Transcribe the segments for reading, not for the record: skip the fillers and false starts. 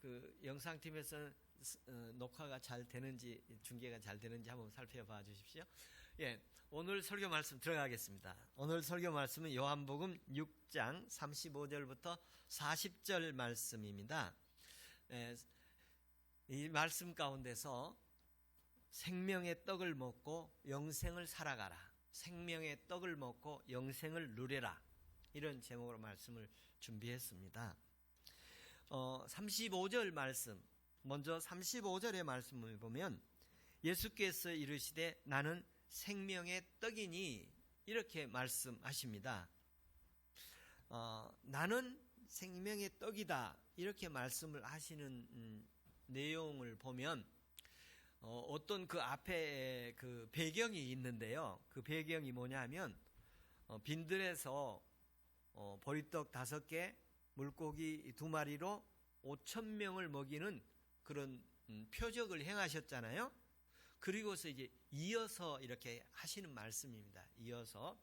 그 영상팀에서는 녹화가 잘 되는지 중계가 잘 되는지 한번 살펴봐 주십시오. 예, 오늘 설교 말씀 들어가겠습니다. 오늘 설교 말씀은 요한복음 6장 35절부터 40절 말씀입니다. 예, 이 말씀 가운데서 생명의 떡을 먹고 영생을 살아가라, 생명의 떡을 먹고 영생을 누려라, 이런 제목으로 말씀을 준비했습니다. 35절 말씀, 먼저 35절의 말씀을 보면 예수께서 이르시되 나는 생명의 떡이니, 이렇게 말씀하십니다. 나는 생명의 떡이다, 이렇게 말씀을 하시는 내용을 보면 어떤 그 앞에 그 배경이 있는데요. 그 배경이 뭐냐면 빈들에서 보리떡 5개, 물고기 2마리로 5,000명을 먹이는 그런 표적을 행하셨잖아요. 그리고서 이제 이어서 이렇게 하시는 말씀입니다. 이어서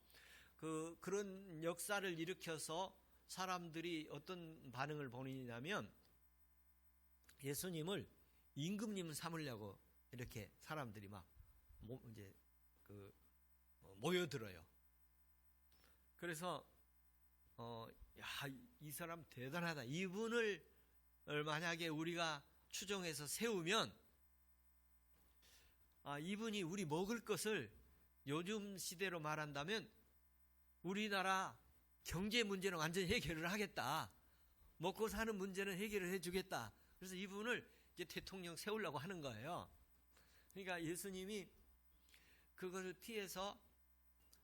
그런 역사를 일으켜서 사람들이 어떤 반응을 보이냐면 예수님을 임금님 삼으려고 이렇게 사람들이 막 이제 모여들어요. 그래서 이 사람 대단하다. 이분을 만약에 우리가 추종해서 세우면 이분이 우리 먹을 것을, 요즘 시대로 말한다면 우리나라 경제 문제는 완전히 해결을 하겠다. 먹고 사는 문제는 해결을 해주겠다. 그래서 이분을 이제 대통령 세우려고 하는 거예요. 그러니까 예수님이 그것을 피해서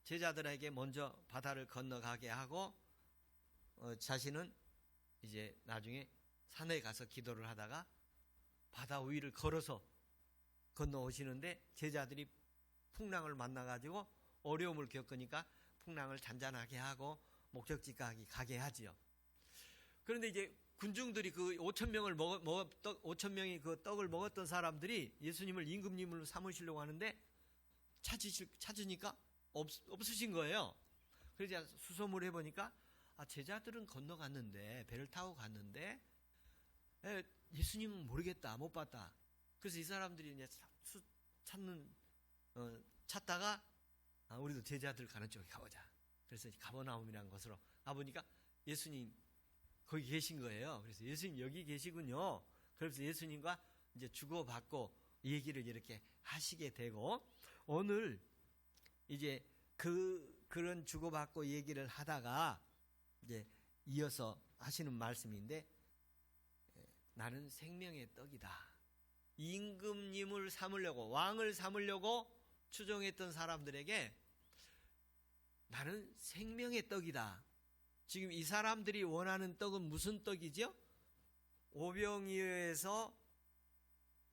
제자들에게 먼저 바다를 건너가게 하고 자신은 이제 나중에 산에 가서 기도를 하다가 바다 위를 걸어서 건너오시는데 제자들이 풍랑을 만나가지고 어려움을 겪으니까 풍랑을 잔잔하게 하고 목적지까지 가게 하지요. 그런데 이제 군중들이 그 5,000명이 그 떡을 먹었던 사람들이 예수님을 임금님으로 삼으시려고 하는데 찾으니까 없으신 거예요. 그래서 수소문을 해보니까 제자들은 건너갔는데, 배를 타고 갔는데 예수님은 모르겠다, 못 봤다. 그래서 이 사람들이 이제 찾다가 우리도 제자들 가는 쪽에 가보자. 그래서 가버나움이라는 곳으로 가보니까 예수님 거기 계신 거예요. 그래서 예수님 여기 계시군요. 그래서 예수님과 이제 주고받고 얘기를 이렇게 하시게 되고, 오늘 이제 그런 주고받고 얘기를 하다가 이제 이어서 하시는 말씀인데, 나는 생명의 떡이다. 임금님을 삼으려고, 왕을 삼으려고 추종했던 사람들에게 나는 생명의 떡이다. 지금 이 사람들이 원하는 떡은 무슨 떡이죠? 오병이어에서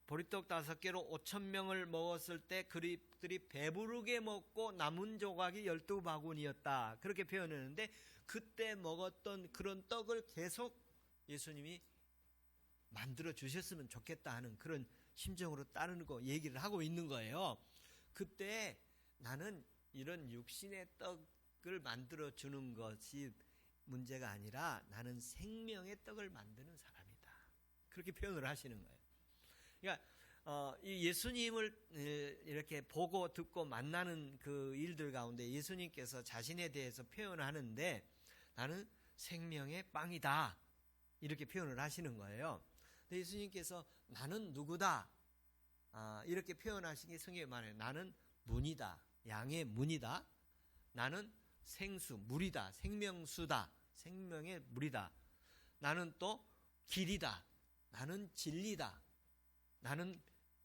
보리떡 5개로 5,000명을 먹었을 때 그들이 배부르게 먹고 남은 조각이 12바구니였다. 그렇게 표현했는데, 그때 먹었던 그런 떡을 계속 예수님이 만들어 주셨으면 좋겠다 하는 그런 심정으로 따르고 얘기를 하고 있는 거예요. 그때 나는 이런 육신의 떡을 만들어 주는 것이 문제가 아니라 나는 생명의 떡을 만드는 사람이다. 그렇게 표현을 하시는 거예요. 그러니까 이 예수님을 이렇게 보고 듣고 만나는 그 일들 가운데 예수님께서 자신에 대해서 표현하는데 나는 생명의 빵이다, 이렇게 표현을 하시는 거예요. 근데 예수님께서 나는 누구다, 이렇게 표현하신 게 성경에 많아요. 나는 문이다, 양의 문이다. 나는 생수, 물이다, 생명수다, 생명의 물이다. 나는 또 길이다, 나는 진리다, 나는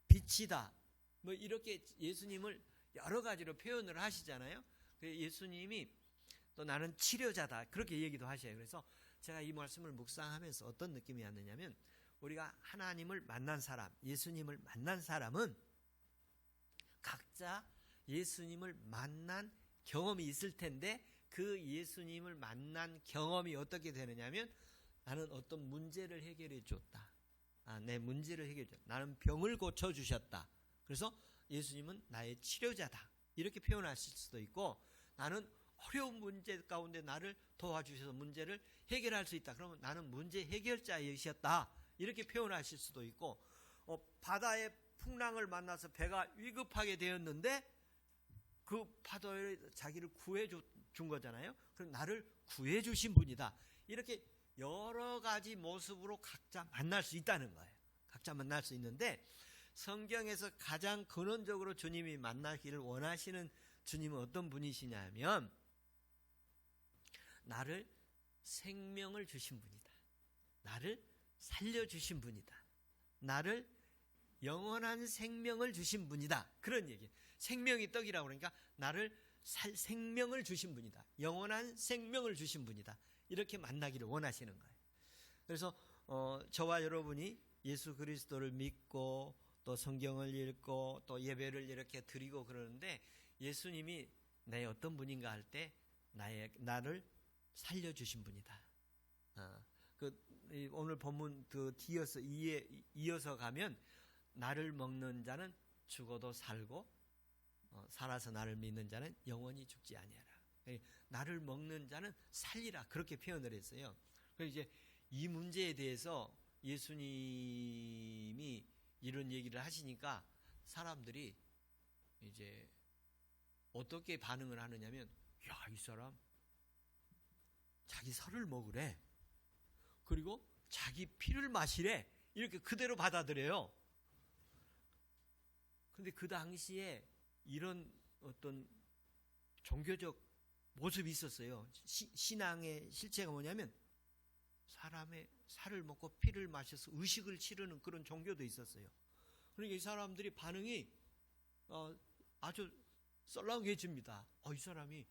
빛이다. 뭐 이렇게 예수님을 여러 가지로 표현을 하시잖아요. 예수님이 또 나는 치료자다, 그렇게 얘기도 하셔요. 그래서 제가 이 말씀을 묵상하면서 어떤 느낌이 왔느냐면, 우리가 하나님을 만난 사람, 예수님을 만난 사람은 각자 예수님을 만난 경험이 있을 텐데, 그 예수님을 만난 경험이 어떻게 되느냐면, 나는 어떤 문제를 해결해 줬다. 내 문제를 해결해 줬다. 나는 병을 고쳐주셨다. 그래서 예수님은 나의 치료자다, 이렇게 표현하실 수도 있고, 나는 어려운 문제 가운데 나를 도와주셔서 문제를 해결할 수 있다. 그러면 나는 문제 해결자이셨다, 이렇게 표현하실 수도 있고, 바다의 풍랑을 만나서 배가 위급하게 되었는데 그 파도에 자기를 구해준 거잖아요. 그럼 나를 구해주신 분이다. 이렇게 여러 가지 모습으로 각자 만날 수 있다는 거예요. 각자 만날 수 있는데, 성경에서 가장 근원적으로 주님이 만나기를 원하시는 주님은 어떤 분이시냐면, 나를 생명을 주신 분이다. 나를 살려주신 분이다. 나를 영원한 생명을 주신 분이다. 그런 얘기. 생명이 떡이라고 그러니까 나를 생명을 주신 분이다. 영원한 생명을 주신 분이다. 이렇게 만나기를 원하시는 거예요. 그래서 저와 여러분이 예수 그리스도를 믿고 또 성경을 읽고 또 예배를 이렇게 드리고 그러는데, 예수님이 내 어떤 분인가 할 때 나를 살려주신 분이다. 오늘 본문 이어서 가면, 나를 먹는 자는 죽어도 살고 살아서 나를 믿는 자는 영원히 죽지 아니하라. 나를 먹는 자는 살리라, 그렇게 표현을 했어요. 그래서 이제 이 문제에 대해서 예수님이 이런 얘기를 하시니까 사람들이 이제 어떻게 반응을 하느냐면, 야, 이 사람 자기 살을 먹으래, 그리고 자기 피를 마시래, 이렇게 그대로 받아들여요. 근데 그 당시에 이런 어떤 종교적 모습이 있었어요. 신앙의 실체가 뭐냐면, 사람의 살을 먹고 피를 마셔서 의식을 치르는 그런 종교도 있었어요. 그러니까 이 사람들이 반응이 아주 썰렁해집니다. 이 사람이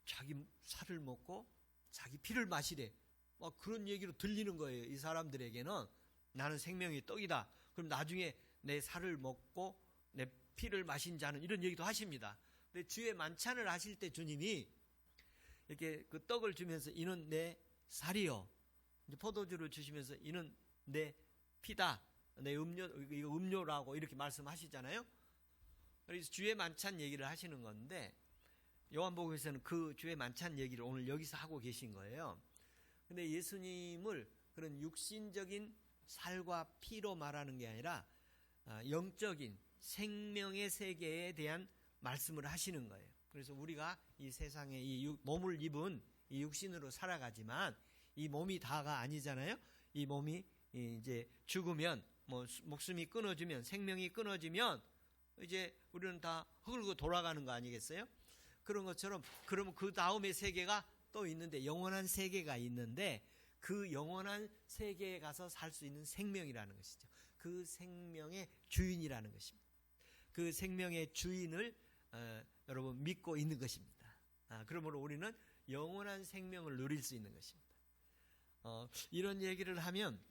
자기 살을 먹고 자기 피를 마시래, 그런 얘기로 들리는 거예요. 이 사람들에게는 나는 생명의 떡이다. 그럼 나중에 내 살을 먹고 내 피를 마신 자는, 이런 얘기도 하십니다. 근데 주의 만찬을 하실 때 주님이 이렇게 그 떡을 주면서, 이는 내 살이요, 이제 포도주를 주시면서 이는 내 피다, 내 이거 음료라고 이렇게 말씀하시잖아요. 그래서 주의 만찬 얘기를 하시는 건데, 요한복음에서는 그 주의 만찬 얘기를 오늘 여기서 하고 계신 거예요. 근데 예수님을 그런 육신적인 살과 피로 말하는 게 아니라 영적인 생명의 세계에 대한 말씀을 하시는 거예요. 그래서 우리가 이 세상에 이 몸을 입은 이 육신으로 살아가지만, 이 몸이 다가 아니잖아요. 이 몸이 이제 죽으면, 목숨이 끊어지면, 생명이 끊어지면 이제 우리는 다 흙으로 돌아가는 거 아니겠어요? 그런 것처럼, 그러면 그 다음의 세계가 또 있는데, 영원한 세계가 있는데, 그 영원한 세계에 가서 살 수 있는 생명이라는 것이죠. 그 생명의 주인이라는 것입니다. 그 생명의 주인을 여러분 믿고 있는 것입니다. 그러므로 우리는 영원한 생명을 누릴 수 있는 것입니다. 이런 얘기를 하면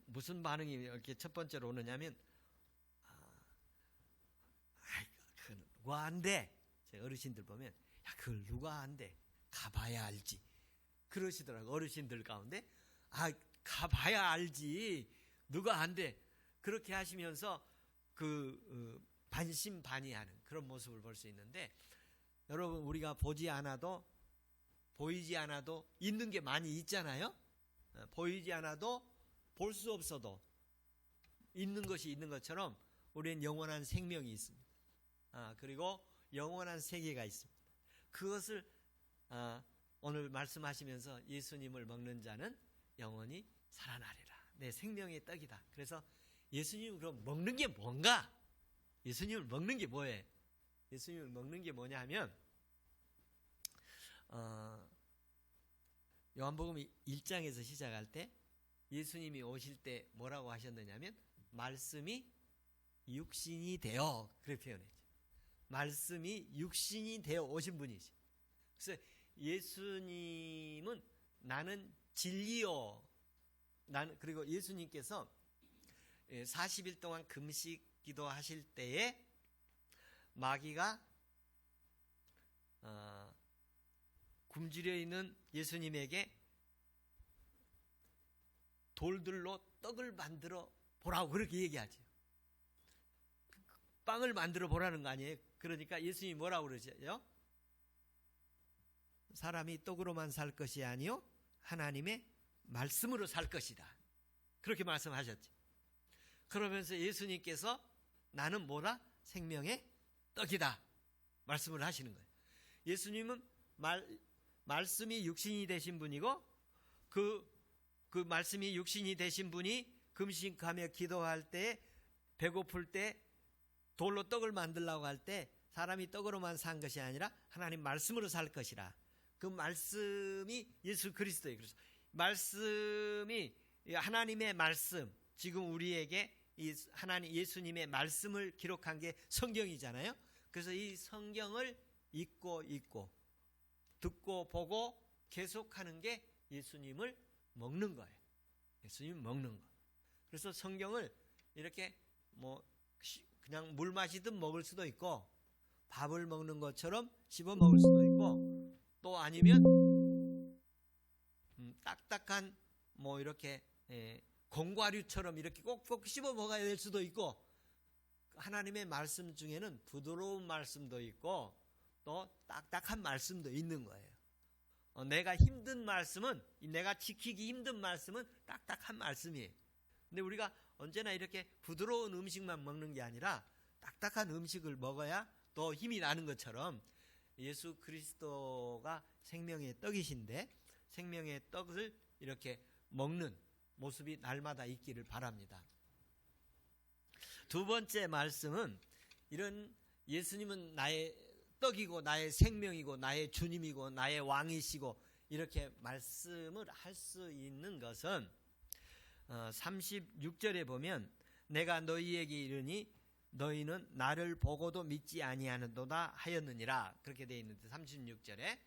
무슨 반응이 이렇게 첫 번째로 오느냐면, 그건 누가 안돼. 제 어르신들 보면, 야, 그걸 누가 안돼, 가봐야 알지, 그러시더라고요. 어르신들 가운데 가봐야 알지, 누가 안돼, 그렇게 하시면서 반신반의하는 그런 모습을 볼 수 있는데, 여러분, 우리가 보이지 않아도 있는 게 많이 있잖아요. 보이지 않아도 볼 수 없어도 있는 것이 있는 것처럼 우리는 영원한 생명이 있습니다. 그리고 영원한 세계가 있습니다. 그것을 오늘 말씀하시면서, 예수님을 먹는 자는 영원히 살아나리라, 내 생명의 떡이다. 그래서 예수님을 그럼 먹는 게 뭔가? 예수님을 먹는 게 뭐예요? 예수님을 먹는 게 뭐냐 하면, 요한복음 1장에서 시작할 때 예수님이 오실 때 뭐라고 하셨느냐면, 말씀이 육신이 되어, 그렇게 표현했죠. 말씀이 육신이 되어 오신 분이죠. 그래서 예수님은 나는 진리요, 그리고 예수님께서 40일 동안 금식 기도하실 때에 마귀가 굶주려 있는 예수님에게 돌들로 떡을 만들어 보라고 그렇게 얘기하죠. 빵을 만들어 보라는 거 아니에요. 그러니까 예수님이 뭐라고 그러죠? 사람이 떡으로만 살 것이 아니요 하나님의 말씀으로 살 것이다. 그렇게 말씀하셨지. 그러면서 예수님께서 나는 뭐라? 생명의 떡이다 말씀을 하시는 거예요. 예수님은 말씀이 육신이 되신 분이고 그 말씀이 육신이 되신 분이 금식하며 기도할 때, 배고플 때, 돌로 떡을 만들려고 할 때 사람이 떡으로만 산 것이 아니라 하나님 말씀으로 살 것이라. 그 말씀이 예수 그리스도예요. 그래서 말씀이 하나님의 말씀, 지금 우리에게 이 하나님 예수님의 말씀을 기록한 게 성경이잖아요. 그래서 이 성경을 읽고 듣고 보고 계속하는 게 예수님을 먹는 거예요. 예수님 먹는 거. 그래서 성경을 이렇게 뭐 그냥 물 마시듯 먹을 수도 있고 밥을 먹는 것처럼 씹어 먹을 수도 있고 또 아니면 딱딱한 뭐 이렇게 공과류처럼 이렇게 꼭꼭 씹어 먹어야 될 수도 있고 하나님의 말씀 중에는 부드러운 말씀도 있고 또 딱딱한 말씀도 있는 거예요. 내가 힘든 말씀은 내가 지키기 힘든 말씀은 딱딱한 말씀이에요. 근데 우리가 언제나 이렇게 부드러운 음식만 먹는 게 아니라 딱딱한 음식을 먹어야 더 힘이 나는 것처럼 예수 그리스도가 생명의 떡이신데 생명의 떡을 이렇게 먹는 모습이 날마다 있기를 바랍니다. 두 번째 말씀은 이런 예수님은 나의 떡이고 나의 생명이고 나의 주님이고 나의 왕이시고 이렇게 말씀을 할 수 있는 것은 36절에 보면 내가 너희에게 이르니 너희는 나를 보고도 믿지 아니하는도다 하였느니라 그렇게 되어 있는데 36절에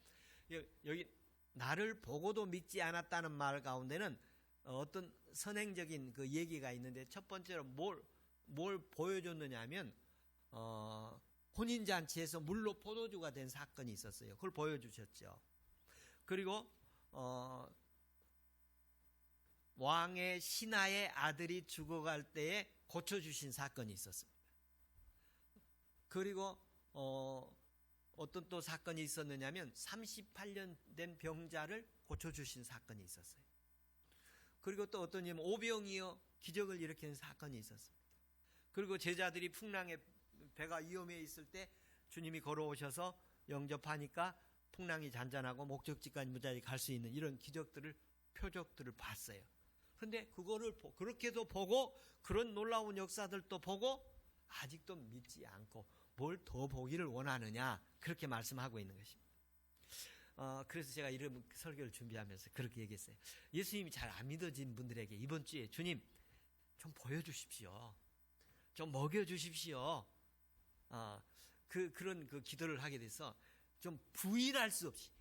여기 나를 보고도 믿지 않았다는 말 가운데는 어떤 선행적인 그 얘기가 있는데 첫 번째로 뭘 보여줬느냐 하면 혼인잔치에서 물로 포도주가 된 사건이 있었어요. 그걸 보여주셨죠. 그리고 왕의 신하의 아들이 죽어갈 때에 고쳐주신 사건이 있었습니다. 그리고 어떤 또 사건이 있었느냐면 38년 된 병자를 고쳐주신 사건이 있었어요. 그리고 또 어떤 님 오병이어 기적을 일으키는 사건이 있었습니다. 그리고 제자들이 풍랑에 배가 위험해 있을 때 주님이 걸어오셔서 영접하니까 풍랑이 잔잔하고 목적지까지 무사히 갈 수 있는 이런 기적들을 표적들을 봤어요. 그런데 그거를 그렇게도 보고 그런 놀라운 역사들도 보고 아직도 믿지 않고 뭘 더 보기를 원하느냐 그렇게 말씀하고 있는 것입니다. 그래서 제가 이런 설교를 준비하면서 그렇게 얘기했어요. 예수님이 잘 안 믿어진 분들에게 이번 주에 주님 좀 보여주십시오. 좀 먹여주십시오. 그런 기도를 하게 돼서 좀 부인할 수 없이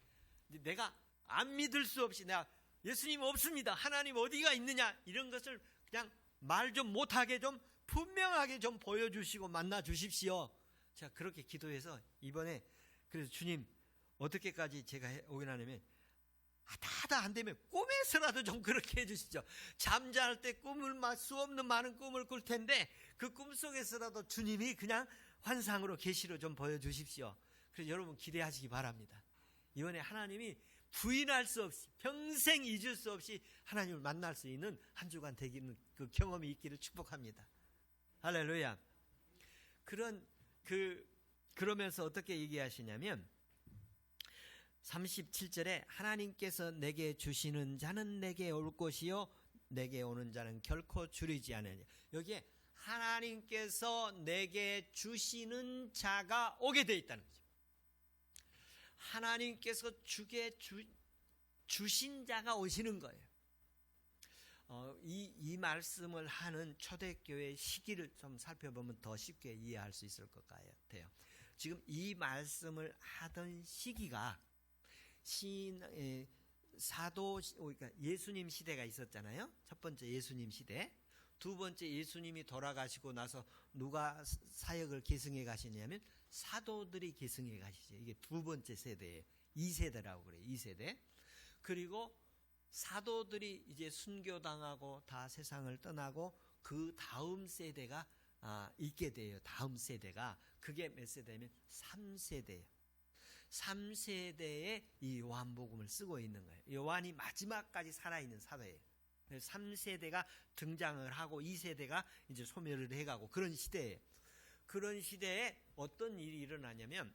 내가 안 믿을 수 없이 내가 예수님 없습니다. 하나님 어디가 있느냐 이런 것을 그냥 말 좀 못하게 좀 분명하게 좀 보여주시고 만나 주십시오. 제가 그렇게 기도해서 이번에 그래서 주님 어떻게까지 제가 오긴 하냐면 하다 안 되면 꿈에서라도 좀 그렇게 해주시죠. 잠잘 때 꿈을 수 없는 많은 꿈을 꿀 텐데 그 꿈속에서라도 주님이 그냥 환상으로 계시로 좀 보여주십시오. 그래서 여러분 기대하시기 바랍니다. 이번에 하나님이 부인할 수 없이 평생 잊을 수 없이 하나님을 만날 수 있는 한 주간 되기는 그 경험이 있기를 축복합니다. 할렐루야. 그러면서 어떻게 얘기하시냐면 37절에 하나님께서 내게 주시는 자는 내게 올 것이요 내게 오는 자는 결코 줄이지 않으냐. 여기에 하나님께서 내게 주시는 자가 오게 되어 있다는 거죠. 하나님께서 주신 자가 오시는 거예요. 이 말씀을 하는 초대교회 시기를 좀 살펴보면 더 쉽게 이해할 수 있을 것 같아요. 지금 이 말씀을 하던 시기가 그러니까 예수님 시대가 있었잖아요. 첫 번째 예수님 시대. 두 번째 예수님이 돌아가시고 나서 누가 사역을 계승해 가시냐면 사도들이 계승해 가시죠. 이게 두 번째 세대예요. 2세대라고 그래요. 2세대. 그리고 사도들이 이제 순교당하고 다 세상을 떠나고 그 다음 세대가 있게 돼요. 다음 세대가 그게 몇 세대냐면 3세대예요. 3세대에 이 요한복음을 쓰고 있는 거예요. 요한이 마지막까지 살아있는 사도예요. 3세대가 등장을 하고 2세대가 이제 소멸을 해가고 그런 시대예요. 그런 시대에 어떤 일이 일어나냐면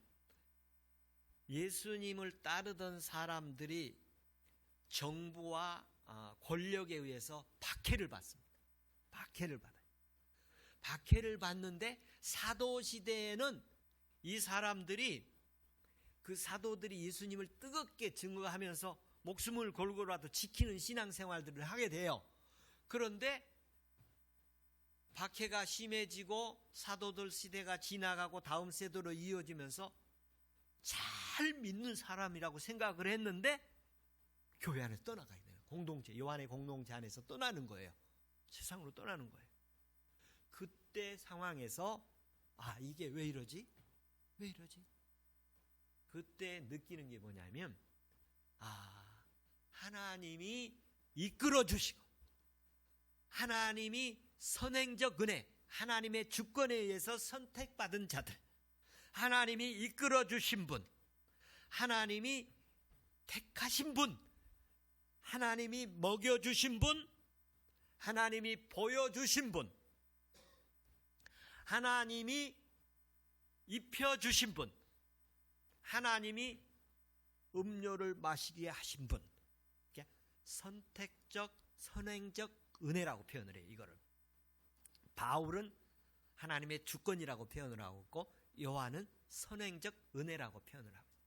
예수님을 따르던 사람들이 정부와 권력에 의해서 박해를 받습니다. 박해를 받아요. 박해를 받는데 사도시대에는 이 사람들이 그 사도들이 예수님을 뜨겁게 증거하면서 목숨을 걸고라도 지키는 신앙생활들을 하게 돼요. 그런데 박해가 심해지고 사도들 시대가 지나가고 다음 세대로 이어지면서 잘 믿는 사람이라고 생각을 했는데 교회 안에서 떠나가 있네요. 공동체, 요한의 공동체 안에서 떠나는 거예요. 세상으로 떠나는 거예요. 그때 상황에서 이게 왜 이러지? 왜 이러지? 그때 느끼는 게 뭐냐면 하나님이 이끌어 주시고 하나님이 선행적 은혜, 하나님의 주권에 의해서 선택받은 자들, 하나님이 이끌어 주신 분, 하나님이 택하신 분, 하나님이 먹여주신 분, 하나님이 보여주신 분, 하나님이 입혀주신 분, 하나님이 음료를 마시게 하신 분, 선택적 선행적 은혜라고 표현을 해요. 이거를 바울은 하나님의 주권이라고 표현을 하고 있고 요한은 선행적 은혜라고 표현을 하고 있어요.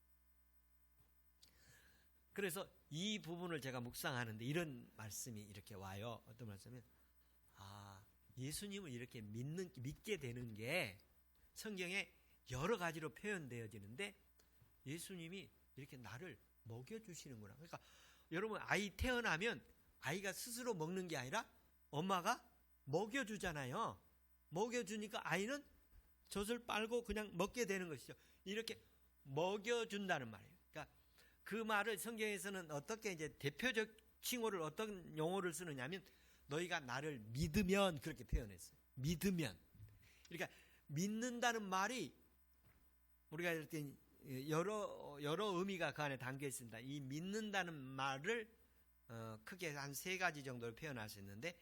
그래서 이 부분을 제가 묵상하는데 이런 말씀이 이렇게 와요. 어떤 말씀이면 예수님을 이렇게 믿게 되는 게 성경에 여러 가지로 표현되어지는데 예수님이 이렇게 나를 먹여주시는구나. 그러니까 여러분 아이 태어나면 아이가 스스로 먹는 게 아니라 엄마가 먹여주잖아요. 먹여주니까 아이는 젖을 빨고 그냥 먹게 되는 것이죠. 이렇게 먹여준다는 말이에요. 그러니까 그 말을 성경에서는 어떻게 이제 대표적 칭호를 어떤 용어를 쓰느냐면 너희가 나를 믿으면 그렇게 표현했어요. 믿으면. 그러니까 믿는다는 말이 우리가 이렇게 여러 의미가 그 안에 담겨 있습니다. 이 믿는다는 말을 크게 한 3가지 정도로 표현할 수 있는데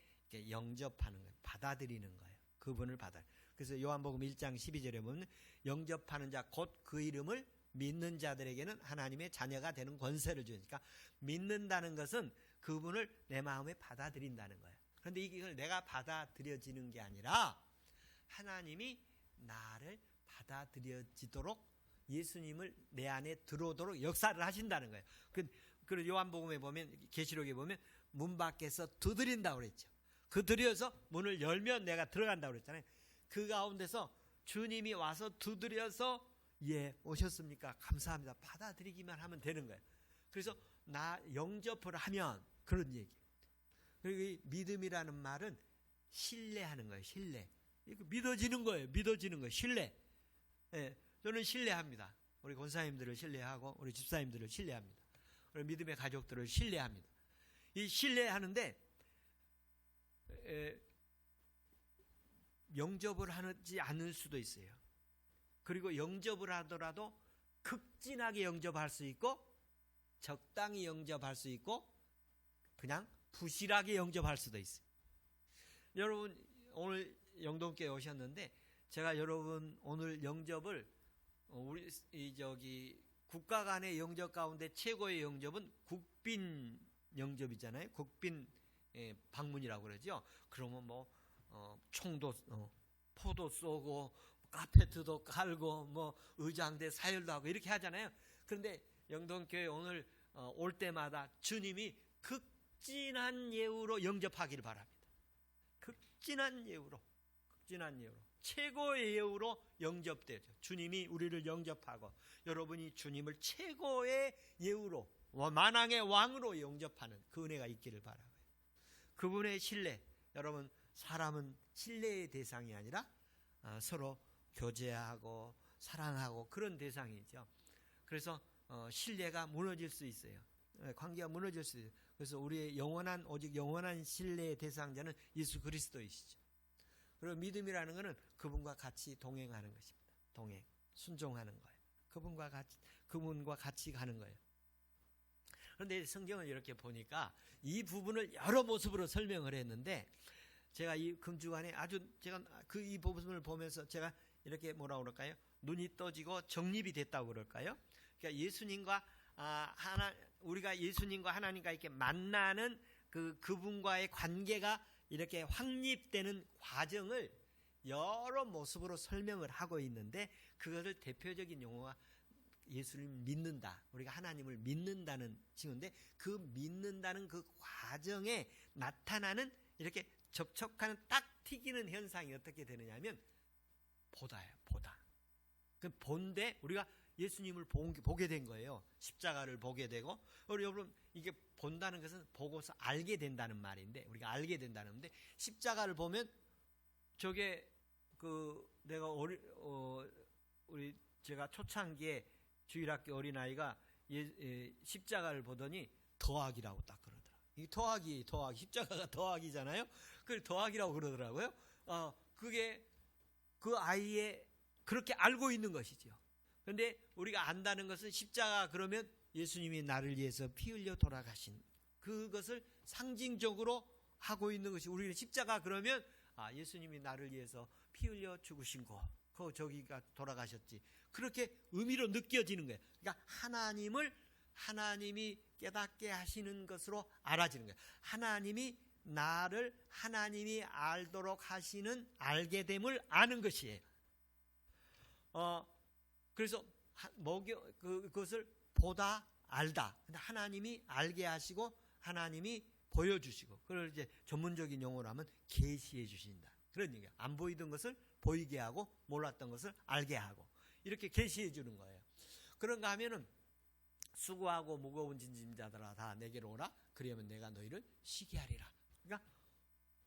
영접하는 거예요. 받아들이는 거예요. 그분을 받아. 그래서 요한복음 1장 12절에 보면 영접하는 자 곧 그 이름을 믿는 자들에게는 하나님의 자녀가 되는 권세를 주니까 믿는다는 것은 그분을 내 마음에 받아들인다는 거예요. 그런데 이걸 내가 받아들여지는 게 아니라 하나님이 나를 받아들여지도록 예수님을 내 안에 들어오도록 역사를 하신다는 거예요. 그리고 요한복음에 보면 계시록에 보면 문 밖에서 두드린다고 그랬죠. 그 두드려서 문을 열면 내가 들어간다고 그랬잖아요. 그 가운데서 주님이 와서 두드려서 오셨습니까? 감사합니다. 받아들이기만 하면 되는 거예요. 그래서 나 영접을 하면 그런 얘기예요. 그리고 이 믿음이라는 말은 신뢰하는 거예요. 신뢰. 믿어지는 거예요. 믿어지는 거예요. 신뢰. 저는 신뢰합니다. 우리 권사님들을 신뢰하고 우리 집사님들을 신뢰합니다. 우리 믿음의 가족들을 신뢰합니다. 이 신뢰하는데 영접을 하지 않을 수도 있어요. 그리고 영접을 하더라도 극진하게 영접할 수 있고 적당히 영접할 수 있고 그냥 부실하게 영접할 수도 있어요. 여러분 오늘 영동교회 오셨는데 제가 여러분 오늘 영접을 우리 국가 간의 영접 가운데 최고의 영접은 국빈 영접이잖아요. 국빈 방문이라고 그러죠. 그러면 총도 포도 쏘고 카페트도 깔고 의장대 사열도 하고 이렇게 하잖아요. 그런데 영동교회 오늘 올 때마다 주님이 극진한 예우로 영접하기를 바랍니다. 극진한 예우로 최고의 예우로 영접되죠. 주님이 우리를 영접하고 여러분이 주님을 최고의 예우로 만왕의 왕으로 영접하는 그 은혜가 있기를 바라고요. 그분의 신뢰, 여러분 사람은 신뢰의 대상이 아니라 서로 교제하고 사랑하고 그런 대상이죠. 그래서 신뢰가 무너질 수 있어요. 관계가 무너질 수 있어요. 그래서 우리의 오직 영원한 신뢰의 대상자는 예수 그리스도이시죠. 그리고 믿음이라는 것은 그분과 같이 동행하는 것입니다. 순종하는 거예요. 그분과 같이 그분과 같이 가는 거예요. 그런데 성경을 이렇게 보니까 이 부분을 여러 모습으로 설명을 했는데, 제가 이 금주간에 아주 제가 이 부분을 보면서 제가 이렇게 뭐라고 그럴까요? 눈이 떠지고 정립이 됐다고 그럴까요? 그러니까 예수님과 우리가 예수님과 하나님과 이렇게 만나는 그분과의 관계가 이렇게 확립되는 과정을 여러 모습으로 설명을 하고 있는데, 그것을 대표적인 용어가 예수를 믿는다, 우리가 하나님을 믿는다는 칭호인데, 그 믿는다는 그 과정에 나타나는 이렇게 접촉하는 딱 튀기는 현상이 어떻게 되느냐면 보다예요. 보다. 그 본데 우리가 예수님을 보게 된 거예요. 십자가를 보게 되고, 여러분 이게 본다는 것은 보고서 알게 된다는 말인데, 우리가 알게 된다는데, 십자가를 보면 저게 내가 제가 초창기에 주일학교 어린아이가 십자가를 보더니 더하기라고 딱 그러더라고요. 이 더하기 십자가가 더하기잖아요. 그걸 더하기라고 그러더라고요. 그게 그 아이의 그렇게 알고 있는 것이죠. 그런데 우리가 안다는 것은 십자가 그러면 예수님이 나를 위해서 피 흘려 돌아가신 그것을 상징적으로 하고 있는 것이, 우리는 십자가 그러면 예수님이 나를 위해서 피 흘려 죽으신 거, 저기가 돌아가셨지, 그렇게 의미로 느껴지는 거예요. 그러니까 하나님이 깨닫게 하시는 것으로 알아지는 거예요. 하나님이 알도록 하시는 알게 됨을 아는 것이에요. 그래서 그것을 보다 알다. 근데 하나님이 알게 하시고 하나님이 보여주시고, 그걸 이제 전문적인 용어로 하면 계시해 주신다. 그런 얘기예요. 안 보이던 것을 보이게 하고 몰랐던 것을 알게 하고, 이렇게 계시해 주는 거예요. 그런가 하면은 수고하고 무거운 짐자들아 다 내게로 오라. 그러면 내가 너희를 쉬게 하리라. 그러니까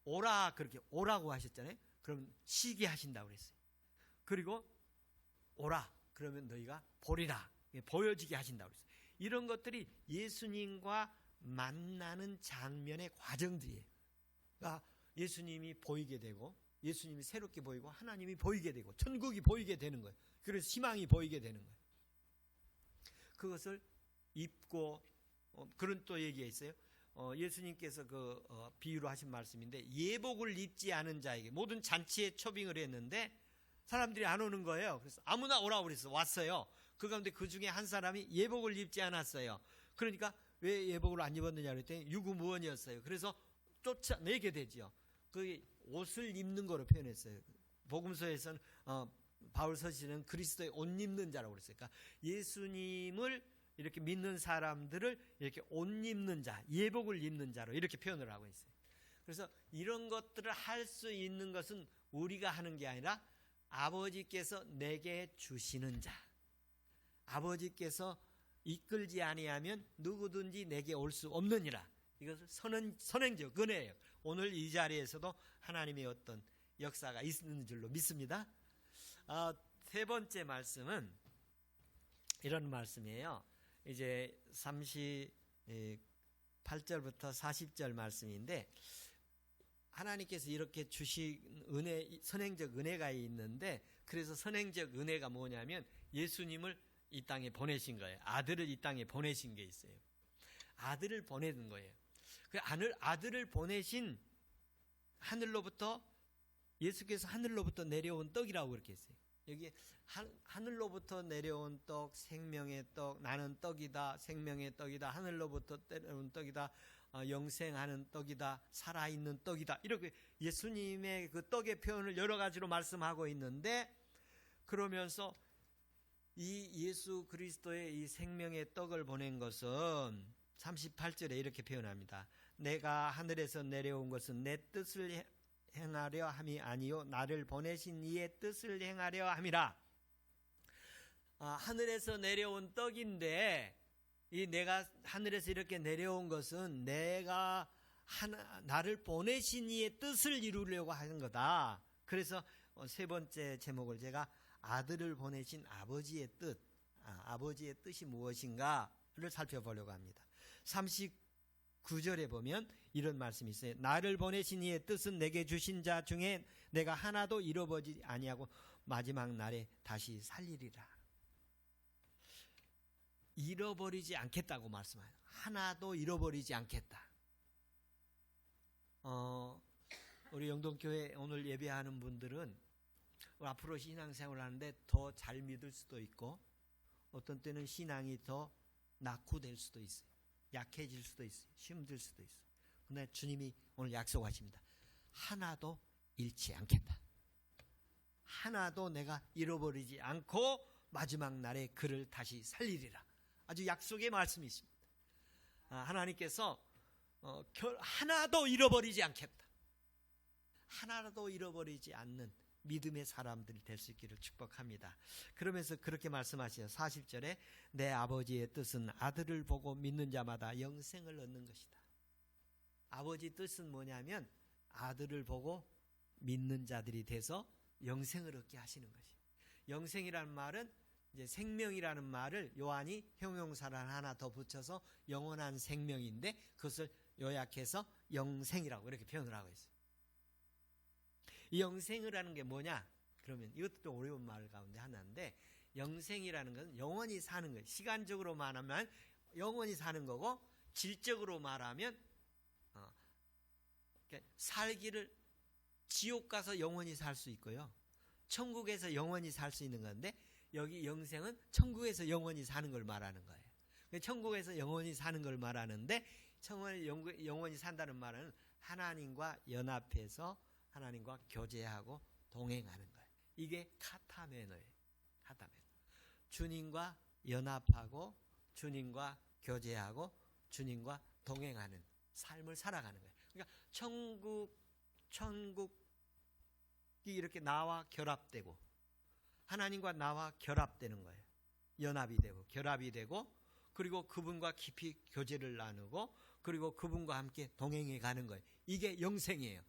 오라, 그렇게 오라고 하셨잖아요. 그럼 쉬게 하신다고 그랬어요. 그리고 오라, 그러면 너희가 보리라, 보여지게 하신다고 그랬어요. 이런 것들이 예수님과 만나는 장면의 과정들이에요. 그러니까 예수님이 보이게 되고, 예수님이 새롭게 보이고, 하나님이 보이게 되고, 천국이 보이게 되는 거예요. 그래서 희망이 보이게 되는 거예요. 그것을 입고, 그런 또 얘기가 있어요. 예수님께서 비유로 하신 말씀인데, 예복을 입지 않은 자에게 모든 잔치에 초빙을 했는데 사람들이 안 오는 거예요. 그래서 아무나 오라고 그랬어. 왔어요. 그 가운데 그 중에 한 사람이 예복을 입지 않았어요. 그러니까 왜 예복을 안 입었느냐 그랬더니 유구무원이었어요. 그래서 쫓아내게 되죠. 그 옷을 입는 거로 표현했어요. 복음서에서는 바울 서신은 그리스도의 옷 입는 자라고 그랬어요. 그러니까 예수님을 이렇게 믿는 사람들을 이렇게 옷 입는 자, 예복을 입는 자로 이렇게 표현을 하고 있어요. 그래서 이런 것들을 할 수 있는 것은 우리가 하는 게 아니라 아버지께서 내게 주시는 자, 아버지께서 이끌지 아니하면 누구든지 내게 올 수 없느니라. 이것을 선행적 은혜예요. 오늘 이 자리에서도 하나님의 어떤 역사가 있는 줄로 믿습니다. 세 번째 말씀은 이런 말씀이에요. 이제 38절부터 40절 말씀인데, 하나님께서 이렇게 주신 은혜, 선행적 은혜가 있는데, 그래서 선행적 은혜가 뭐냐면 예수님을 이 땅에 보내신 거예요. 아들을 이 땅에 보내신 게 있어요. 아들을 보내는 거예요. 그 아들을 보내신 하늘로부터, 예수께서 하늘로부터 내려온 떡이라고 그렇게 했어요. 여기 하늘로부터 내려온 떡, 생명의 떡, 나는 떡이다, 생명의 떡이다, 하늘로부터 내려온 떡이다, 영생하는 떡이다, 살아있는 떡이다, 이렇게 예수님의 그 떡의 표현을 여러 가지로 말씀하고 있는데, 그러면서 이 예수 그리스도의 이 생명의 떡을 보낸 것은 38절에 이렇게 표현합니다. 내가 하늘에서 내려온 것은 내 뜻을 행하려 함이 아니요 나를 보내신 이의 뜻을 행하려 함이라. 하늘에서 내려온 떡인데, 이 내가 하늘에서 이렇게 내려온 것은 내가 나를 보내신 이의 뜻을 이루려고 하는 거다. 그래서 세 번째 제목을 제가 아들을 보내신 아버지의 뜻, 아버지의 뜻이 무엇인가를 살펴보려고 합니다. 39절에 보면 이런 말씀이 있어요. 나를 보내신 이의 뜻은 내게 주신 자 중에 내가 하나도 잃어버리지 아니하고 마지막 날에 다시 살리리라. 잃어버리지 않겠다고 말씀하세요. 하나도 잃어버리지 않겠다. 우리 영동교회 오늘 예배하는 분들은 앞으로 신앙생활을 하는데 더 잘 믿을 수도 있고 어떤 때는 신앙이 더 낙후될 수도 있어요. 약해질 수도 있어요. 힘들 수도 있어요. 근데 주님이 오늘 약속하십니다. 하나도 잃지 않겠다. 하나도 내가 잃어버리지 않고 마지막 날에 그를 다시 살리리라. 아주 약속의 말씀이 있습니다. 하나님께서 하나도 잃어버리지 않겠다. 하나도 잃어버리지 않는 믿음의 사람들이 될 수 있기를 축복합니다. 그러면서 그렇게 말씀하시죠. 40절에 내 아버지의 뜻은 아들을 보고 믿는 자마다 영생을 얻는 것이다. 아버지 뜻은 뭐냐면 아들을 보고 믿는 자들이 돼서 영생을 얻게 하시는 것이. 영생이라는 말은 이제 생명이라는 말을 요한이 형용사를 하나 더 붙여서 영원한 생명인데 그것을 요약해서 영생이라고 이렇게 표현을 하고 있어요. 이 영생이라는 게 뭐냐? 그러면 이것도 좀 어려운 말 가운데 하나인데 영생이라는 것은 영원히 사는 거예요. 시간적으로 말하면 영원히 사는 거고 질적으로 말하면 살기를 지옥 가서 영원히 살 수 있고요. 천국에서 영원히 살 수 있는 건데 여기 영생은 천국에서 영원히 사는 걸 말하는 거예요. 천국에서 영원히 사는 걸 말하는데 영원히 산다는 말은 하나님과 연합해서 하나님과 교제하고 동행하는 거예요. 이게 카타메노예요. 카타메노. 주님과 연합하고 주님과 교제하고 주님과 동행하는 삶을 살아가는 거예요. 그러니까 천국이 이렇게 나와 결합되고 하나님과 나와 결합되는 거예요. 연합이 되고 결합이 되고 그리고 그분과 깊이 교제를 나누고 그리고 그분과 함께 동행해 가는 거예요. 이게 영생이에요.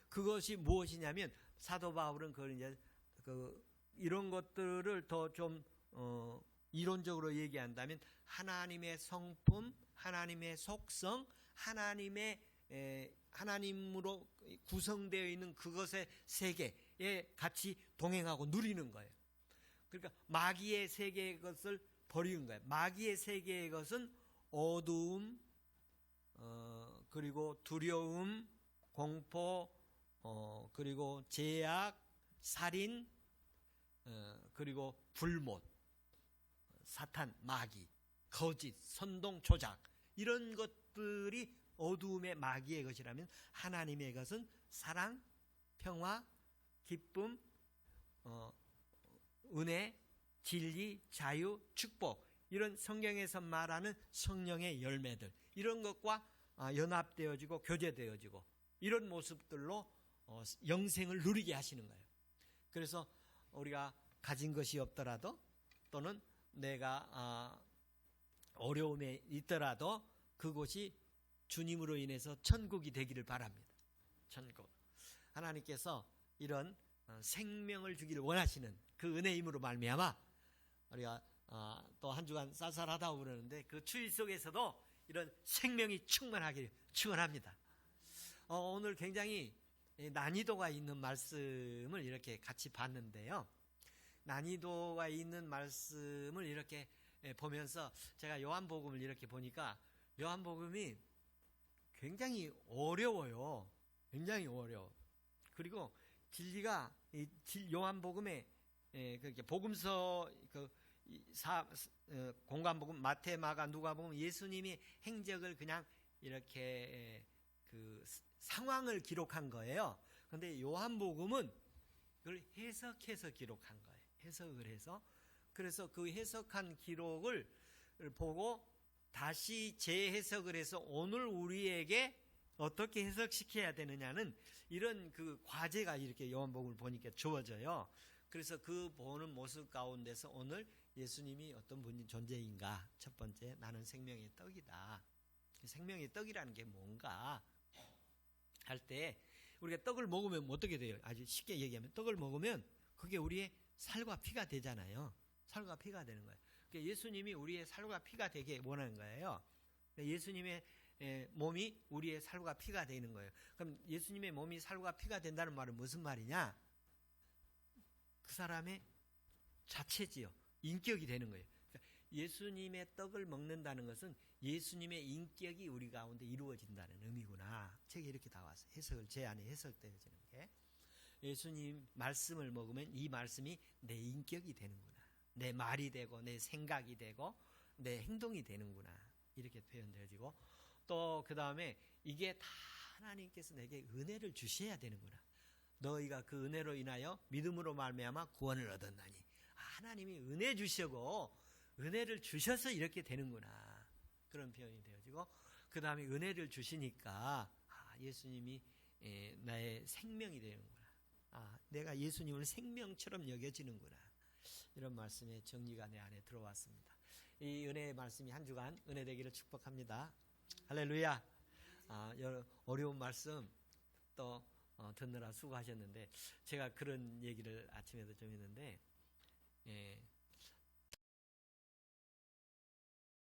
그것이 무엇이냐면 사도 바울은 그걸 이제 이런 것들을 더 좀 이론적으로 얘기한다면 하나님의 성품, 하나님의 속성, 하나님으로 구성되어 있는 그것의 세계에 같이 동행하고 누리는 거예요. 그러니까 마귀의 세계의 것을 버리는 거예요. 마귀의 세계의 것은 어두움, 그리고 두려움, 공포, 그리고 제약, 살인, 그리고 불못, 사탄, 마귀, 거짓, 선동, 조작 이런 것들이 어두움의 마귀의 것이라면 하나님의 것은 사랑, 평화, 기쁨, 은혜, 진리, 자유, 축복 이런 성경에서 말하는 성령의 열매들 이런 것과 연합되어지고 교제되어지고 이런 모습들로 영생을 누리게 하시는 거예요. 그래서 우리가 가진 것이 없더라도 또는 내가 어려움에 있더라도 그곳이 주님으로 인해서 천국이 되기를 바랍니다. 천국. 하나님께서 이런 생명을 주기를 원하시는 그 은혜의 힘으로 말미암아 우리가 또 한 주간 쌀쌀하다고 그러는데 그 추위 속에서도 이런 생명이 충만하기를 축원합니다. 오늘 굉장히 난이도가 있는 말씀을 이렇게 같이 봤는데요. 난이도가 있는 말씀을 이렇게 보면서 제가 요한복음을 이렇게 보니까 요한복음이 굉장히 어려워요. 굉장히 어려워. 그리고 진리가 요한복음에 그렇게 복음서 공관복음 마태, 마가, 누가복음 예수님이 행적을 그냥 이렇게 그 상황을 기록한 거예요. 그런데 요한복음은 그걸 해석해서 기록한 거예요. 해석을 해서 그래서 그 해석한 기록을 보고 다시 재해석을 해서 오늘 우리에게 어떻게 해석시켜야 되느냐는 이런 그 과제가 이렇게 요한복음을 보니까 주어져요. 그래서 그 보는 모습 가운데서 오늘 예수님이 어떤 분이 존재인가? 첫 번째, 나는 생명의 떡이다. 생명의 떡이라는 게 뭔가 할 때 우리가 떡을 먹으면 어떻게 돼요? 아주 쉽게 얘기하면 떡을 먹으면 그게 우리의 살과 피가 되잖아요. 살과 피가 되는 거예요. 그러니까 예수님이 우리의 살과 피가 되게 원하는 거예요. 예수님의 몸이 우리의 살과 피가 되는 거예요. 그럼 예수님의 몸이 살과 피가 된다는 말은 무슨 말이냐? 그 사람의 자체지요. 인격이 되는 거예요. 그러니까 예수님의 떡을 먹는다는 것은 예수님의 인격이 우리 가운데 이루어진다는 의미구나. 책에 이렇게 나와서 해석을 제 안에 해석되어지는 게, 예수님 말씀을 먹으면 이 말씀이 내 인격이 되는구나. 내 말이 되고 내 생각이 되고 내 행동이 되는구나. 이렇게 표현되어지고, 또 그 다음에 이게 다 하나님께서 내게 은혜를 주셔야 되는구나. 너희가 그 은혜로 인하여 믿음으로 말미암아 구원을 얻었나니, 하나님이 은혜 주시고 은혜를 주셔서 이렇게 되는구나. 그런 표현이 되어지고, 그 다음에 은혜를 주시니까 예수님이 나의 생명이 되는구나. 내가 예수님을 생명처럼 여겨지는구나. 이런 말씀의 정리가 내 안에 들어왔습니다. 이 은혜의 말씀이 한 주간 은혜 되기를 축복합니다. 할렐루야. 어려운 말씀 또 듣느라 수고하셨는데, 제가 그런 얘기를 아침에도 좀 했는데,